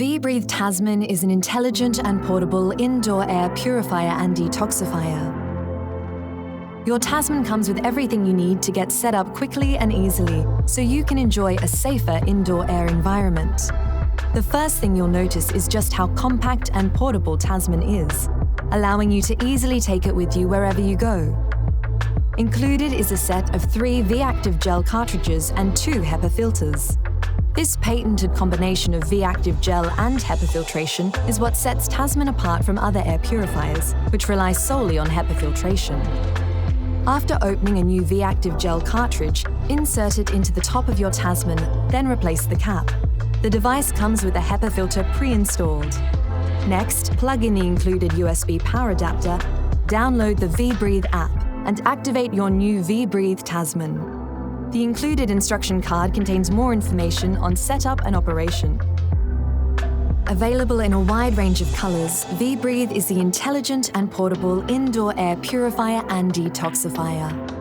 VBreathe Tasman is an intelligent and portable indoor air purifier and detoxifier. Your Tasman comes with everything you need to get set up quickly and easily, so you can enjoy a safer indoor air environment. The first thing you'll notice is just how compact and portable Tasman is, allowing you to easily take it with you wherever you go. Included is a set of 3 V-Active gel cartridges and 2 Hepa filters. This patented combination of V-Active gel and Hepa filtration is what sets Tasman apart from other air purifiers, which rely solely on Hepa filtration. After opening a new V-Active gel cartridge, insert it into the top of your Tasman, then replace the cap. The device comes with a Hepa filter pre-installed. Next, plug in the included USB power adapter, download the VBreathe app, and activate your new VBreathe Tasman. The included instruction card contains more information on setup and operation. Available in a wide range of colors, VBreathe is the intelligent and portable indoor air purifier and detoxifier.